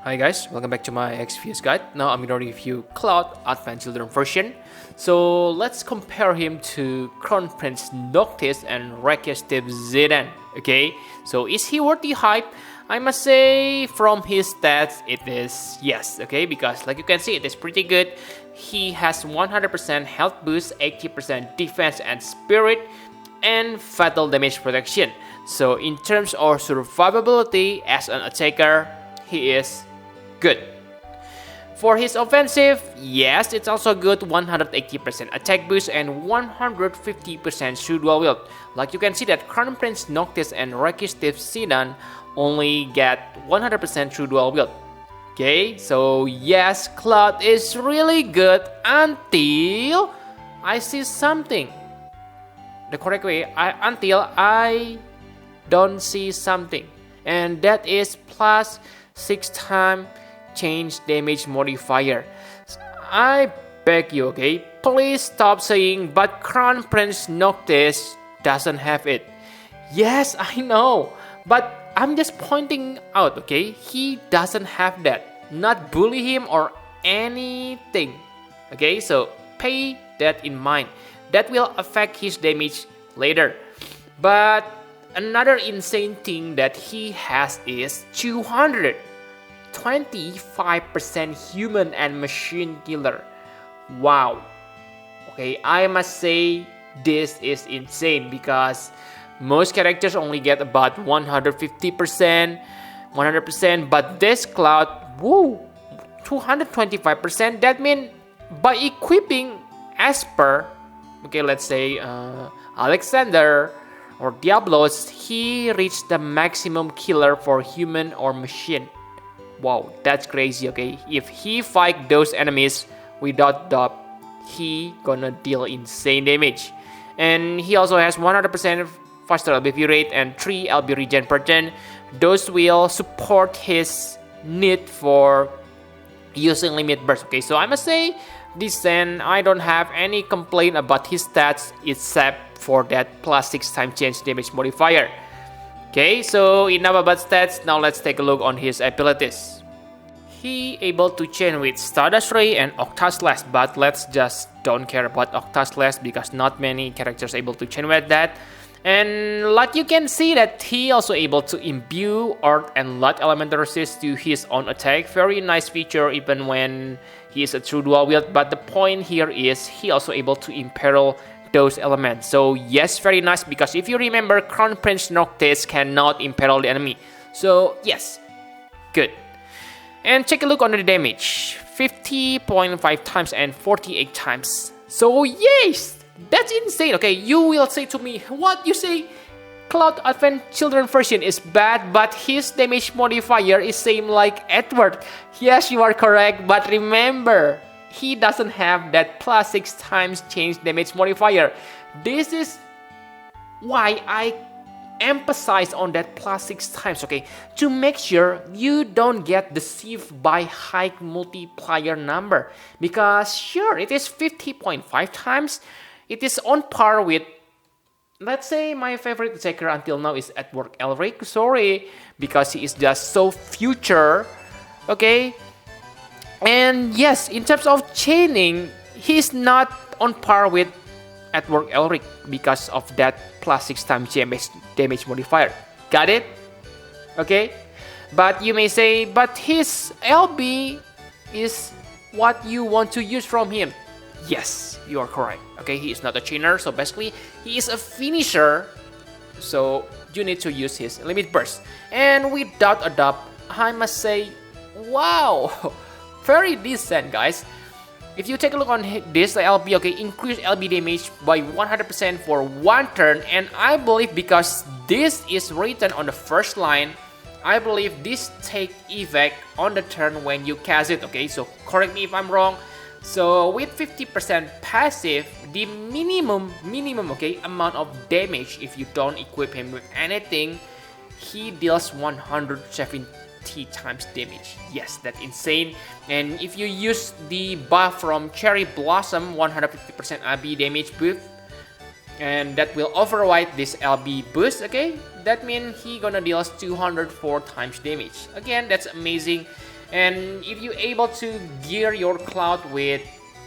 Hi guys, welcome back to my XPS guide. Now I'm gonna review Cloud Advanced Children version. So let's compare him to Crown Prince Noctis and Steve Zidane. Okay, so is he worth the hype? I must say from his stats it is yes, okay, because like you can see it is pretty good. He has 100% health boost, 80% defense and spirit, and fatal damage protection. So in terms of survivability as an attacker, he is good. For his offensive, yes, it's also good, 180% attack boost and 150% true dual wield. Like you can see that Crown Prince Noctis and Steve Zidane only get 100% true dual wield. Okay, so yes, Cloud is really good until I see something. The correct way, until I don't see something, and that is plus 6 times change damage modifier. I beg you, okay, please stop saying but Crown Prince Noctis doesn't have it. Yes, I know, but I'm just pointing out, okay, he doesn't have that. Not bully him or anything. Okay, so pay that in mind. That will affect his damage later. But another insane thing that he has is 225% human and machine killer. Wow. Okay, I must say this is insane because most characters only get about 150%, 100%, but this Cloud, woo, 225%. That means by equipping Esper, okay, let's say Alexander or Diablos, he reached the maximum killer for human or machine. Wow, that's crazy, okay? If he fight those enemies without doubt, he gonna deal insane damage. And he also has 100% faster LBP rate and 3 LB regen per turn. Those will support his need for using limit burst. Okay, so I must say decent. I don't have any complaint about his stats except for that plus 6 times change damage modifier. Okay, so enough about stats. Now let's take a look on his abilities. He able to chain with Stardust Ray and Octa Slash, but let's just don't care about Octa Slash because not many characters able to chain with that. And like you can see that he also able to imbue Earth and Light Elemental Resist to his own attack. Very nice feature even when he is a true dual wield. But the point here is he also able to imperil those elements. So yes, very nice because if you remember, Crown Prince Noctis cannot imperil the enemy. So yes, good. And take a look on the damage, 50.5 times and 48 times. So yes, that's insane. Okay, you will say to me, what you say? Cloud Advanced Children version is bad, but his damage modifier is same like Edward. Yes, you are correct, but remember, he doesn't have that plus 6 times change damage modifier. This is why I emphasize on that plus 6 times, okay, to make sure you don't get deceived by high multiplier number. Because sure, it is 50.5 times. It is on par with, let's say, my favorite attacker until now is Edward Elric. Sorry, because he is just so future, okay. And yes, in terms of chaining, he's not on par with Edward Elric because of that plus 6 times damage modifier. Got it? Okay. But you may say, but his LB is what you want to use from him. Yes, you are correct. Okay, he is not a chainer, so basically he is a finisher. So you need to use his limit burst. And without a doubt, I must say, wow, very decent, guys. If you take a look on this LB, okay, increase LB damage by 100% for 1 turn, and I believe because this is written on the first line, I believe this take effect on the turn when you cast it, okay, so correct me if I'm wrong. So with 50% passive, the minimum, okay, amount of damage if you don't equip him with anything, he deals 170 times damage. Yes, that's insane. And if you use the buff from Cherry Blossom, 150% AB damage buff, and that will override this LB boost, okay, that means he gonna deal 204 times damage. Again, that's amazing. And if you're able to gear your Cloud with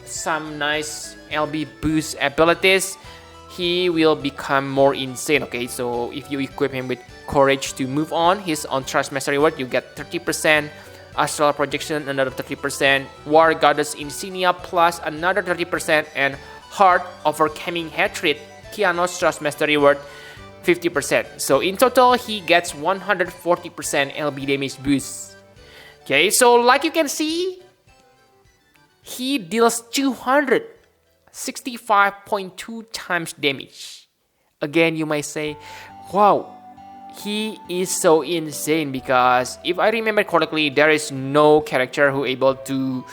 some nice LB boost abilities, he will become more insane. Okay, so if you equip him with Courage to Move On, his on Trust Mastery Word, you get 30%, Astral Projection another 30%, War Goddess Insignia plus another 30%, and Heart Overcoming Hatred, Kianos Trust Mastery Word 50%. So in total, he gets 140% LB damage boost. Okay, so like you can see, he deals 265.2 times damage. Again, you might say, wow, he is so insane, because if I remember correctly, there is no character who able to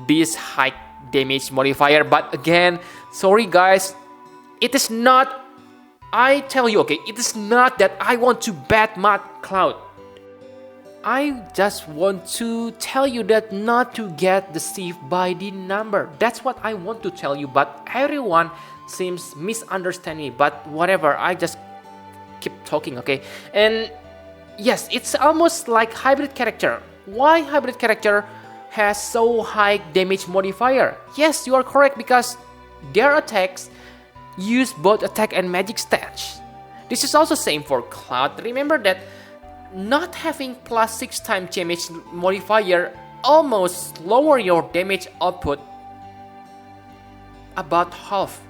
this high damage modifier. But again, sorry guys, it is not, I tell you, okay, it is not that I want to badmouth Cloud. I just want to tell you that not to get deceived by the number. That's what I want to tell you, but everyone seems misunderstanding me. But whatever, I just keep talking, okay? And yes, it's almost like hybrid character. Why hybrid character has so high damage modifier? Yes, you are correct, because their attacks use both attack and magic stats. This is also same for Cloud. Remember that not having plus 6 times damage modifier almost lower your damage output about half.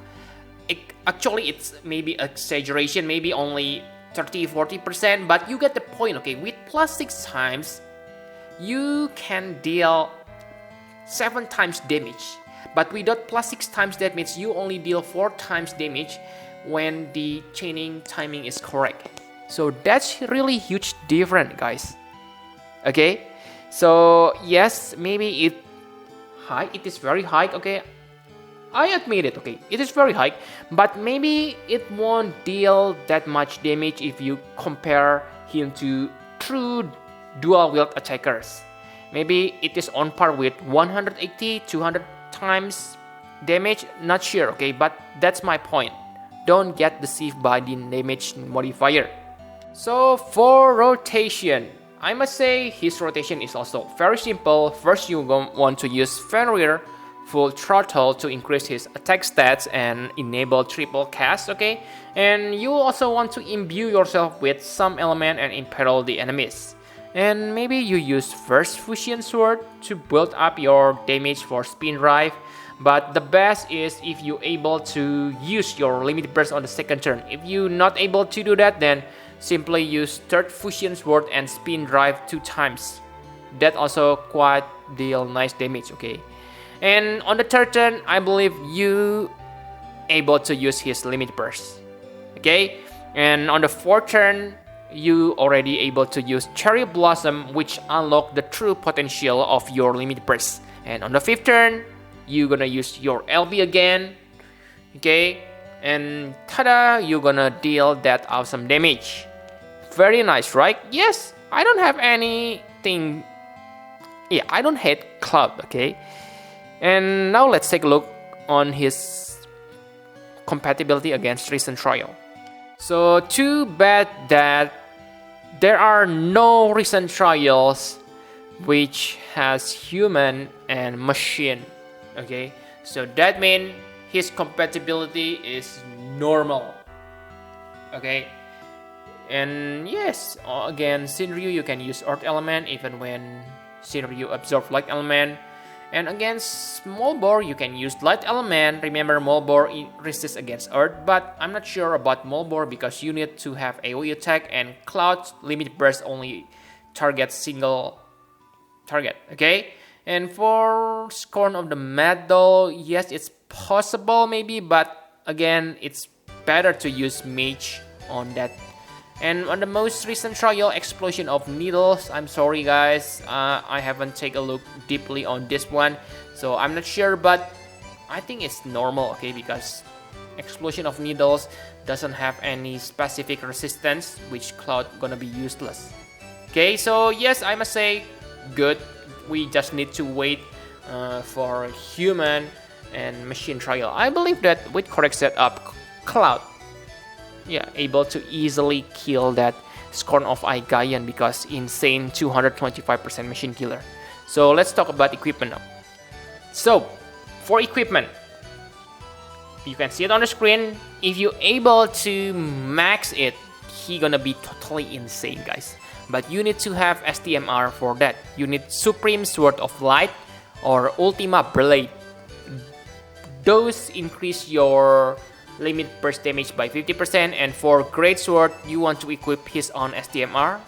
Actually, it's maybe exaggeration, maybe only 30-40%, but you get the point, okay? With plus 6 times, you can deal 7 times damage. But without plus 6 times damage, you only deal 4 times damage when the chaining timing is correct. So that's really huge difference, guys. Okay, so yes, maybe it is very high. Okay, I admit it. Okay, it is very high, but maybe it won't deal that much damage if you compare him to true dual wield attackers. Maybe it is on par with 180-200 times damage. Not sure. Okay, but that's my point. Don't get deceived by the damage modifier. So for rotation, I must say his rotation is also very simple. First, you want to use Fenrir full throttle to increase his attack stats and enable triple cast, okay? And you also want to imbue yourself with some element and imperil the enemies. And maybe you use first Fusion Sword to build up your damage for Spin Drive. But the best is if you're able to use your Limit Burst on the second turn. If you're not able to do that, then simply use third Fusion Sword and Spin Drive 2 times. That also quite deal nice damage, okay? And on the third turn, I believe you able to use his Limit Burst, okay? And on the fourth turn, you already able to use Cherry Blossom, which unlock the true potential of your Limit Burst. And on the fifth turn, you're gonna use your LB again, okay? And tada, you're gonna deal that awesome damage. Very nice, right? Yes, I don't have anything. Yeah, I don't hate Cloud, okay? And now let's take a look on his compatibility against Recent Trial. So too bad that there are no Recent Trials which has human and machine, okay? So that means his compatibility is normal, okay? And yes, again, Shinryu you can use Earth Element even when Shinryu absorb Light Element. And against Molbor you can use Light Element. Remember, Molbor resists against Earth, but I'm not sure about Molbor because you need to have AoE attack, and Cloud's Limit Burst only targets single target, okay? And for Scorn of the Metal, yes, it's possible maybe, but again, it's better to use Mage on that. And on the most recent trial, Explosion of Needles, I'm sorry guys, I haven't taken a look deeply on this one, so I'm not sure, but I think it's normal, okay, because Explosion of Needles doesn't have any specific resistance, which Cloud gonna be useless. Okay, so yes, I must say, good. We just need to wait for human and machine trial. I believe that with correct setup, Cloud, yeah, able to easily kill that Scorn of Aigayan because insane 225% machine killer. So let's talk about equipment now. So for equipment, you can see it on the screen. If you're able to max it, he gonna be totally insane, guys. But you need to have STMR for that. You need Supreme Sword of Light or Ultima Blade. Those increase your limit burst damage by 50%, and for Great Sword, you want to equip his own STMR.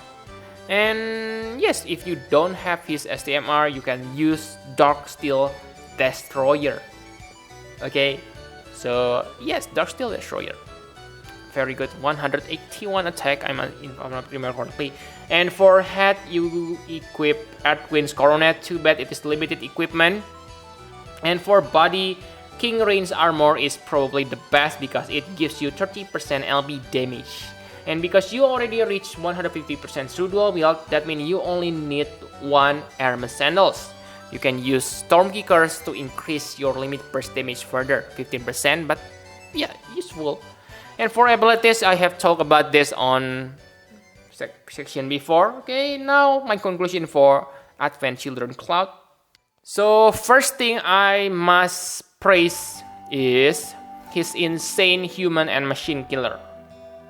And yes, if you don't have his STMR, you can use Dark Steel Destroyer. Okay, so yes, Dark Steel Destroyer. Very good, 181 attack, if I'm not remember correctly. And for head, you equip Earthwind's Coronet. Too bad it is limited equipment. And for body, King Rain's armor is probably the best because it gives you 30% LB damage. And because you already reached 150% through dual wield, that means you only need 1 Hermes Sandals. You can use Storm Kickers to increase your limit burst damage further, 15%, but yeah, useful. And for abilities, I have talked about this on section before. Okay, now my conclusion for Advent Children Cloud. So first thing I must praise is his insane human and machine killer.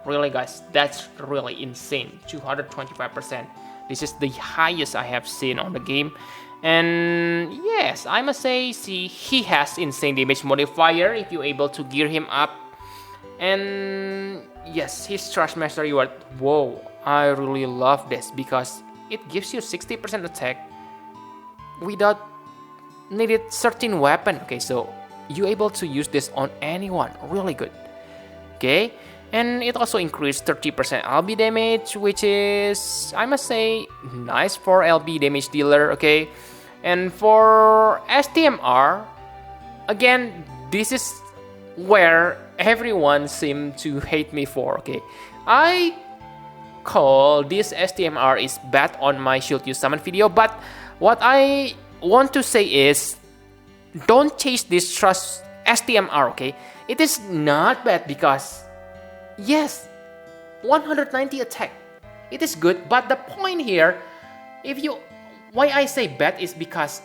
Really guys, that's really insane, 225%. This is the highest I have seen on the game. And yes, I must say, he has insane damage modifier if you're able to gear him up. And yes, his Trash Master reward, whoa, I really love this because it gives you 60% attack without needed certain weapon. Okay, so you're able to use this on anyone, really good. Okay, and it also increased 30% LB damage, which is, I must say, nice for LB damage dealer. Okay, and for STMR, again, this is where everyone seemed to hate me for. Okay, I call this STMR is bad on my Shield You Summon video, but what I want to say is, don't chase this trust STMR. Okay, it is not bad because yes, 190 attack, it is good. But the point here, why I say bad is because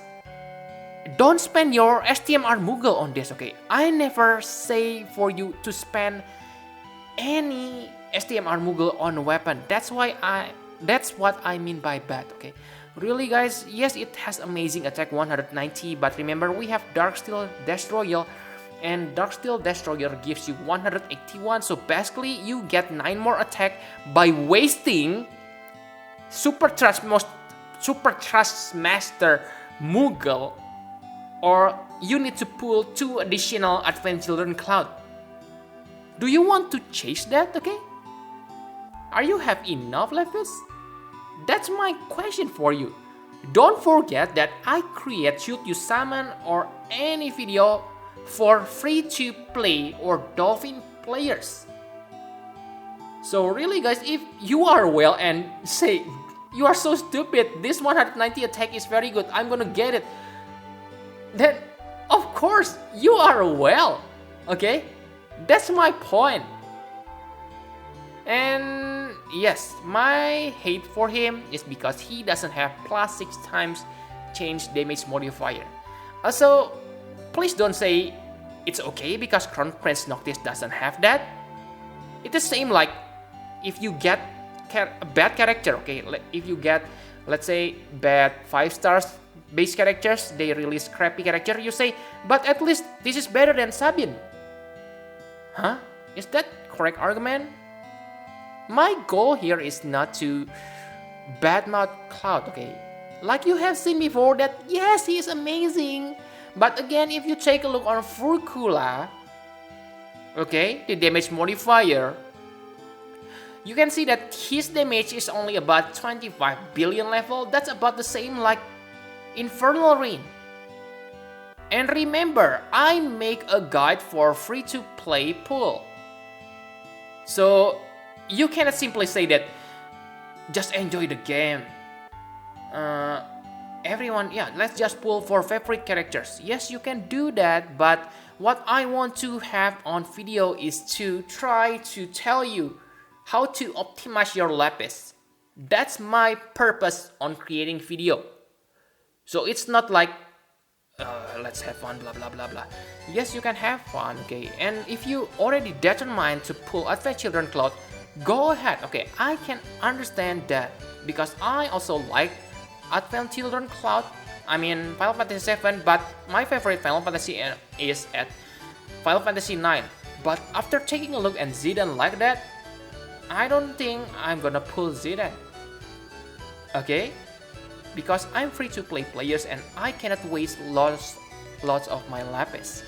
don't spend your STMR Moogle on this. Okay, I never say for you to spend any STMR Moogle on a weapon. That's what I mean by bad. Okay, really guys, yes, it has amazing attack 190, but remember we have Dark Steel Destroyer, and Dark Steel Destroyer gives you 181. So basically you get 9 more attack by wasting Super Trash Master Moogle, or you need to pull 2 additional Advent Children Cloud. Do you want to chase that? Okay, are you have enough levels? That's my question for you. Don't forget that I create Should You Summon or any video for free to play or Dolphin players. So really guys, if you are well and say you are so stupid, this 190 attack is very good, I'm gonna get it, then of course you are well. Okay, that's my point. And yes, my hate for him is because he doesn't have plus 6 times change damage modifier. Also, please don't say it's okay because Crown Prince Noctis doesn't have that. It's the same like if you get a bad character. Okay, if you get, let's say, bad 5 stars base characters, they release crappy character, you say, but at least this is better than Sabin. Huh? Is that correct argument? My goal here is not to badmouth Cloud, okay? Like you have seen before that, yes, he is amazing. But again, if you take a look on Furcula, okay, the damage modifier, you can see that his damage is only about 25 billion level. That's about the same like Infernal Rain. And remember, I make a guide for free-to-play pool. So you cannot simply say that just enjoy the game. Everyone, yeah, let's just pull for favorite characters. Yes, you can do that, but what I want to have on video is to try to tell you how to optimize your lapis. That's my purpose on creating video. So it's not like let's have fun, blah blah blah blah. Yes, you can have fun, okay. And if you already determined to pull Advent Children Cloud, go ahead, okay. I can understand that because I also like Advent Children Cloud. I mean Final Fantasy VII, but my favorite Final Fantasy is at Final Fantasy IX. But after taking a look at Zidane like that, I don't think I'm gonna pull Zidane. Okay? Because I'm free to play players and I cannot waste lots of my lapis.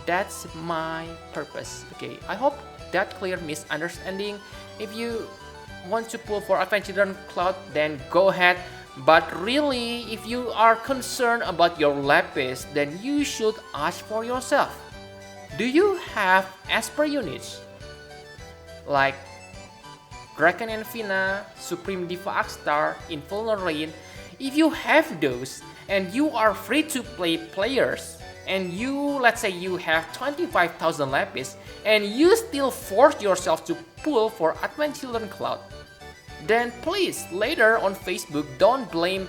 That's my purpose. Okay, I hope that clear misunderstanding. If you want to pull for Advent Children Cloud, then go ahead. But really, if you are concerned about your lapis, then you should ask for yourself. Do you have Esper units? Like Draken and Vina, Supreme Diva Akstar, Infernal Rain? If you have those, and you are free to play players, and you, let's say you have 25,000 lapis, and you still force yourself to pull for Advent Children Cloud, then please, later on Facebook, don't blame,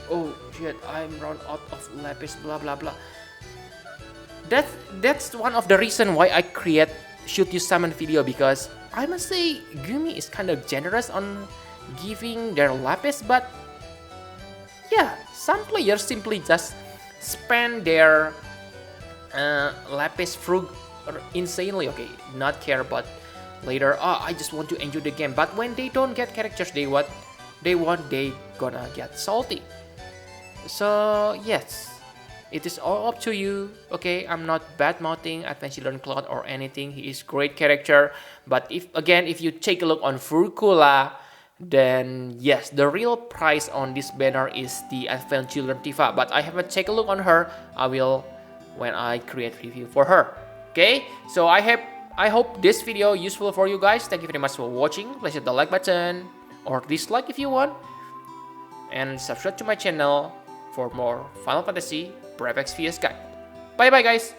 oh shit, I'm run out of lapis, blah blah blah. That's one of the reason why I create Should You Summon video, because I must say Gumi is kind of generous on giving their lapis, but yeah, some players simply just spend their lapis frug insanely, okay, not care about later, oh, I just want to enjoy the game. But when they don't get characters they gonna get salty. So yes, it is all up to you. Okay, I'm not bad mouthing Advent Children Cloud or anything. He is great character. But if you take a look on Furcula, then yes, the real price on this banner is the Advent Children Tifa. But I haven't taken a look on her. I will when I create review for her. Okay, so I hope this video useful for you guys. Thank you very much for watching. Please hit the like button or dislike if you want, and subscribe to my channel for more Final Fantasy Brave Exvius guide. Bye bye guys.